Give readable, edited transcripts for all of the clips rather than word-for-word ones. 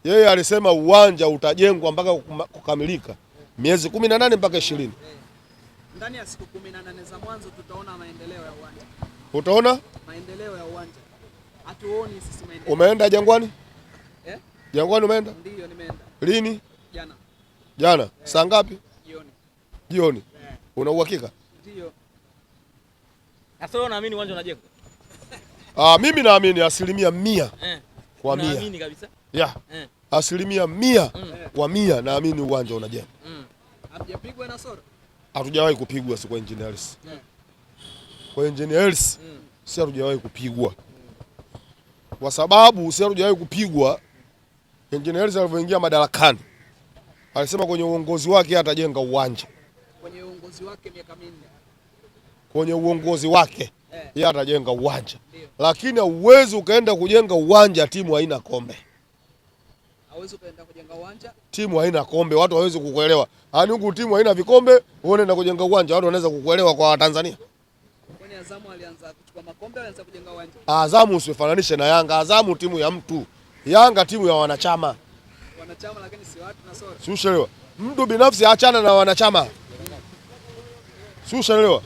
Yeye alisema uwanja utajengwa mpaka kukamilika miezi 18 mpaka 20. Ndani ya siku 18 za mwanzo tutaona maendeleo ya uwanja. Utaona? Maendeleo ya uwanja. Hatuoni sisi maendeleo. Umeenda Jangwani? Jangwani umeenda? Ndio nimeenda. Lini? Jana. Jana? Saa ngapi? Jioni. Jioni. Una uhakika? Ndio. Sasa wewe unaamini uwanja unajengwa? Mimi naamini 100% kwa 100. Naamini kabisa. Yeah. 100% kwa 100 naamini uwanja unajengwa. Hajapigwa na Soro? Hatujawahi kupigwa kwa Engineers. Kwa Engineers si hatujawahi kupigwa. Kwa sababu si hatujawahi kupigwa, Engineers alivyoingia madarakani alisema kwenye uongozi wake atajenga uwanja. Kwenye uongozi wake miaka 4. Kwenye uongozi wake yeye atajenga uwanja. Lakini hauwezi ukaenda kujenga uwanja timu haina kombe. Hauwezi ukaenda kujenga uwanja timu haina kombe, watu hawezi kukuelewa. Yaani huku timu haina vikombe, wewe unaenda kujenga uwanja, watu wanaweza kukuelewa kwa Tanzania. Kwani Azamu alianza kuchukua makombe, alianza kujenga uwanja? Azamu usifananishe na Yanga. Azamu timu ya mtu. Yanga timu ya wanachama. Wanachama lakini si watu na Soro. Si ushelewa. Mtu binafsi achana na wanachama. Si ushelewa.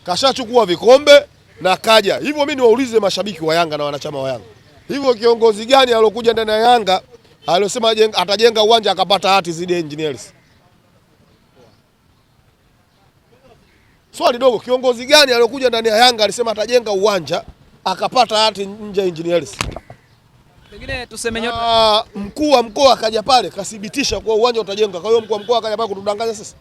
Kashachukua vikombe na kaja. Hivyo mimi niwaulize mashabiki wa Yanga na wanachama wa Yanga. Hivyo kiongozi gani aliyokuja ndani ya Yanga aliyosema atajenga uwanja akapata hati zidi Engineers? Swali dogo, kiongozi gani aliyokuja ndani ya Yanga alisema atajenga uwanja akapata hati nje ya Engineers? Pengine tuseme nyota. Mkuu wa mkoa akaja pale kathibitisha kwa uwanja utajenga. Kwa hiyo mkuu wa mkoa akaja pale kutudanganya sasa.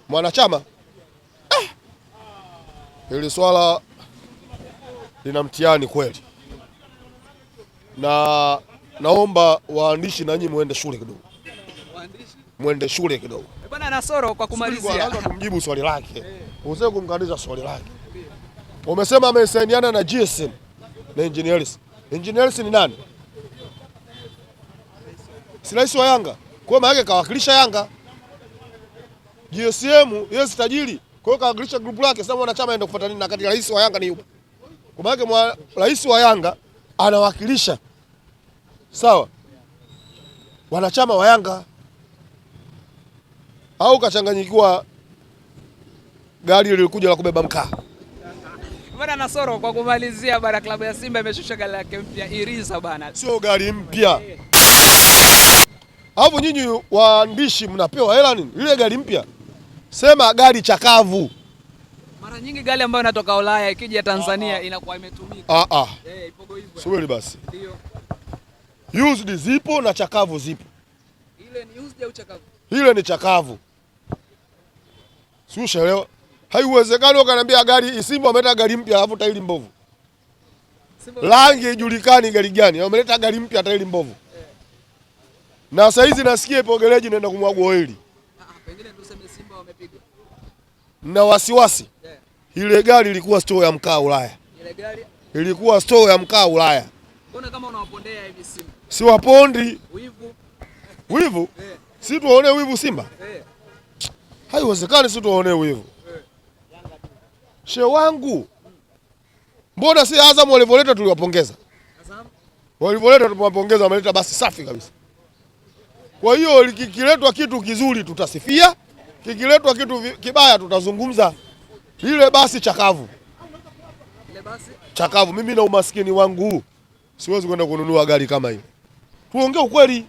Mwanachama hili swala lina mtihani kweli, na naomba waandishi na nyinyi muende shule kidogo. Waandishi muende shule kidogo. Bwana Nasoro, kwa kumalizia lazima tumjibu swali lake. Usije kumkatiza swali lake. Umesema amesainiana na GSM na Engineers. Engineers ni nani? Si rais wa Yanga. Kwa maana yake kawakilisha Yanga. GSM yes tajiri. Kwa hiyo kawakilisha group lake. Sasa wanachama aenda kufuata nini na kati rais wa Yanga ni yupi? Kwa maana yake rais wa Yanga anawakilisha sawa wanachama wa Yanga. Au kachanganyikiwa gari lilikuja la kubeba mkaa. Bwana Nasoro, kwa kumalizia, bara klabu ya Simba imeshusha gari lake mpya Iriza bana. Sio gari mpya. Hapo nyinyi waandishi mnapewa hela nini? Ile gari mpya. Sema gari chakavu. Mara nyingi gari ambayo inatoka Ulaya ikija Tanzania inakuwa imetumika. Ipogo hivyo. Subiri basi. Ndio. Used zipo na chakavu zipo. Ile ni used au chakavu? Ile ni chakavu. Si ushaelewa? Haiwezekani ukaniambia gari Simba wameleta gari mpya alafu tairi mbovu. Rangi ijulikani gari gani? Wameleta gari mpya tairi mbovu. Na saa hizi nasikia ipo gereji naenda kumwaga oili. Pengine tuseme Simba wamepigwa. Na wasiwasi. Ile gari ilikuwa store ya mkaa Ulaya. Ile gari ilikuwa store ya mkaa Ulaya. Mbona kama unawapondea hivi Simba? Si wapondi. Wivu. Wivu? Si tuone wivu Simba? Haiwezekani si tuone wivu. Shehe wangu. Mbona si Azam walivoleta tuliwapongeza? Azam walivoleta tuliwapongeza, wameleta basi safi kabisa. Kwa hiyo kikiletwa kitu kizuri tutasifia, kikiletwa kitu kibaya tutazungumza. Ile basi chakavu. Ile basi chakavu. Mimi na umaskini wangu siwezi kwenda kununua gari kama hiyo. Tuongee ukweli.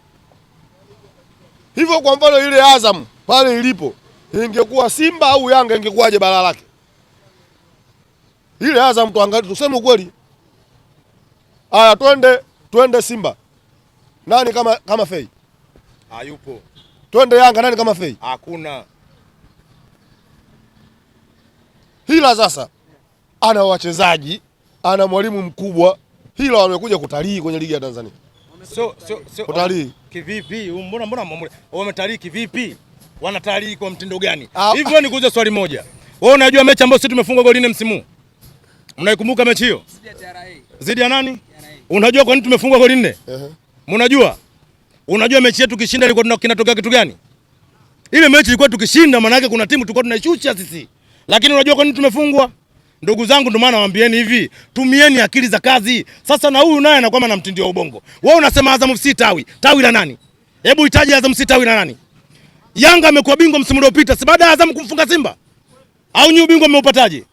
Hivyo kwa mfano ile Azam pale ilipo ingekuwa Simba au Yanga ingekuwaje balaa lake? Ile Azam tuangalie, tuseme ukweli. Haya, twende Simba. Nani kama Fei? Hayupo. Twende Yanga, nani kama Fei? Hakuna. Hila sasa ana wachezaji, ana mwalimu mkubwa. Hila wamekuja kutalii kwenye ligi ya Tanzania. So kutalii kivipi? Mbona wametalii kivipi? Wanatalii kwa mtindo gani? Hivyo nikuulize swali moja. Wewe unajua mechi ambayo sisi tumefungwa goli 4 msimu? Mnaikumbuka mechi hiyo? Zidi ya nani? Unajua kwa nini tumefungwa goli 4? Mnajua? Unajua mechi yetu tukishinda ilikuwa kinatokea kitu gani? Ile mechi ilikuwa tukishinda maana yake kuna timu tulikuwa tunaishusha sisi. Lakini unajua kwa nini tumefungwa? Ndugu zangu, ndio maana nawaambieni hivi, tumieni akili za kazi. Sasa na huyu naye anakuwa na mtindio wa ubongo. Wewe unasema Azam FC tawi la nani? Hebu itaje Azam FC tawi la nani? Yanga amekuwa bingwa msimu uliopita, si baada ya Azam kumfunga Simba? Au ni ubingwa mmeupataje?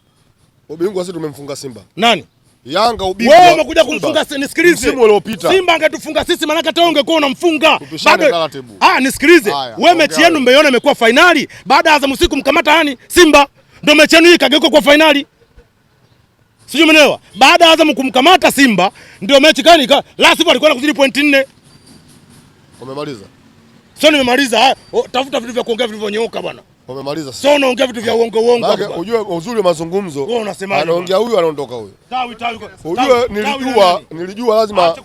Ubingwa sisi tumemfunga Simba. Nani? Yanga ubingwa. Wewe umekuja kumfunga, nisikilize. Msimu uliopita. Simba angetufunga sisi, maana hata ungekuwa unamfunga. Taratibu. Nisikilize. Wewe mechi yenu mmeiona imekuwa finali baada ya Azam usiku kumkamata nani? Simba. Ndio mechi yenu ikageuka kwa finali. Sijui umeelewa? Baada ya Azam kumkamata Simba ndio mechi gani la Simba alikuwa anakuzidi point 4. Umemaliza? Sio nimemaliza. Tafuta vitu vya kuongea vilivyonyooka bwana. Umemaliza? Sio unaongea vitu vya uongo hapa. Unajue uzuri wa mazungumzo. Wewe unasemaje? Anaongea huyu anaondoka huyu. Tawi. Unajue nilijua lazima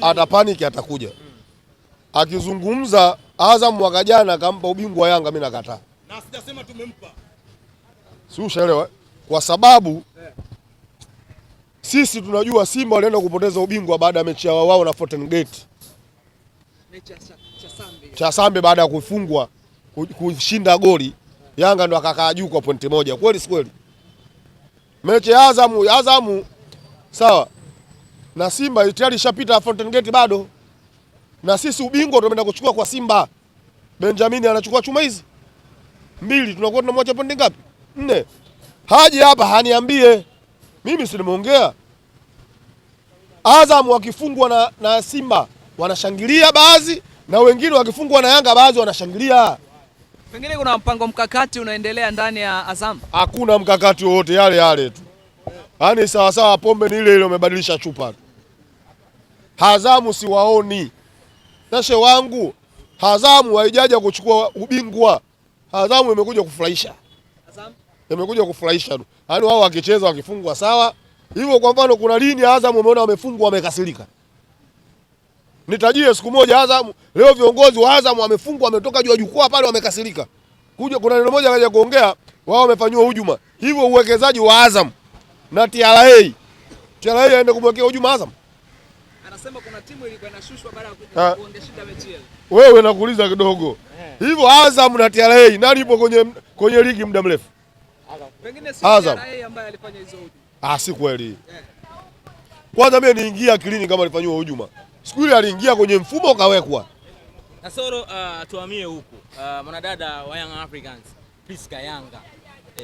atapanic atakuja. Akizungumza Azam mwaka jana akampa ubingwa wa Yanga, mimi nakataa. Na sijasema tumempa. Si ushaelewa? Kwa sababu sisi tunajua Simba walienda kupoteza ubingwa baada ya mechi yao wao na Fountain Gate. Mechi cha Sambe baada ya kufungwa kushinda goli, Yanga ndo akakaa juu kwa pointi moja. Kweli si kweli? Mechi ya Azam sawa na Simba tayari ishapita Fountain Gate bado. Na sisi ubingwa tumeenda kuchukua kwa Simba. Benjamin anachukua chuma hizi 2, tunakuwa tunamwacha pointi ngapi? 4. Haji hapa haniambie. Mimi si nimeongea. Azam wakifungwa na Simba wanashangilia baadhi, na wengine wakifungwa na Yanga baadhi wanashangilia. Pengine kuna mpango mkakati unaendelea ndani ya Azam. Hakuna mkakati wote, yale tu. Yaani sawa pombe ni ile umebadilisha chupa tu. Azamu siwaoni. Nashe wangu, Azamu haijaja kuchukua ubingwa. Azamu imekuja kufurahisha. Imekuja kufurahisha tu. Yaani wao wakicheza wakifungwa sawa. Hivyo kwa mfano kuna lini Azamu umeona wamefungwa wamekasirika? Nitajie siku moja Azamu, leo viongozi wa Azamu wamefungwa wametoka juu ya jukwaa pale wamekasirika. Kuna neno moja kaja kuongea, wao wamefanywa hujuma. Hivyo uwekezaji wa Azamu na TRA aende kumwekea hujuma Azamu. Anasema kuna timu ilikuwa inashushwa baada ya kuongesha mechi ile. Wewe nakuuliza kidogo. Hivyo Azamu na TRA nani ipo kwenye ligi muda mrefu? Pengine si TRA ambaye alifanya hizo hujuma. Si kweli. Kwanza mimi niingia akilini kama alifanywa hujuma. Siku ile aliingia kwenye mfumo kawekwa. Nasoro tuhamie huku. Mwanadada wa Young Africans Priska Yanga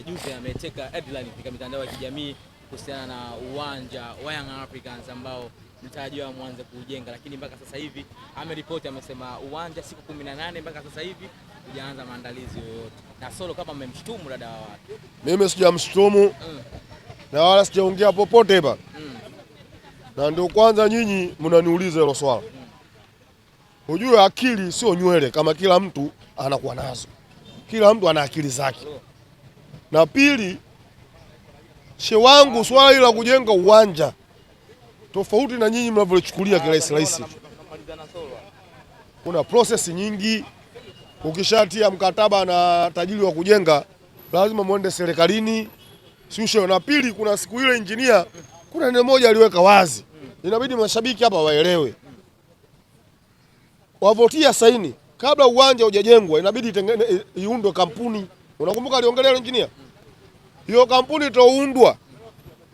juzi ameteka headline katika mitandao ya kijamii kuhusiana na uwanja wa Young Africans ambao mtarajiwa mwanze kujenga, lakini mpaka sasa hivi ameripoti amesema uwanja siku 18 mpaka sasa hivi hujaanza maandalizi yoyote. Nasoro kama mmemshtumu dada wa watu. Mimi sijamshtumu. Na wala sijaongea popote hapa. Na ndio kwanza nyinyi mnaniuliza hilo swala. Unajua akili sio nywele kama kila mtu anakuwa nazo. Kila mtu ana akili zake. Na pili, wangu swala hili la kujenga uwanja tofauti na nyinyi mnavyochukulia kirahisi. Kuna process nyingi. Ukishatia mkataba na tajiri wa kujenga lazima muende serikalini. Na pili, kuna siku ile engineer kuna neno moja aliweka wazi. Inabidi mashabiki hapa waelewe. Wavotia saini kabla uwanja hujajengwa inabidi iundwe kampuni. Unakumbuka aliongelea engineer? Hiyo kampuni itaundwa.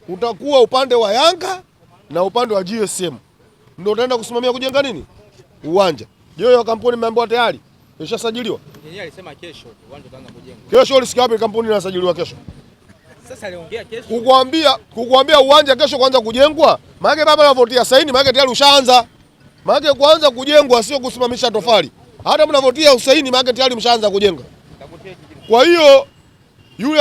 Utakuwa upande wa Yanga na upande wa GSM. Ndio utaenda kusimamia kujenga nini? Uwanja. Hiyo kampuni imeambiwa tayari imeshasajiliwa. Engineer alisema kesho uwanja utaanza kujengwa. Kesho ulisikia wapi kampuni inasajiliwa kesho? Sasa aliongea kesho. Kukuambia uwanja kesho kwanza kujengwa, maana baba anavotia saini, maana tayari ushaanza. Maana kuanza kujengwa sio kusimamisha tofali. Hata mnavotia usaini maana tayari mshaanza kujenga. Kwa hiyo yule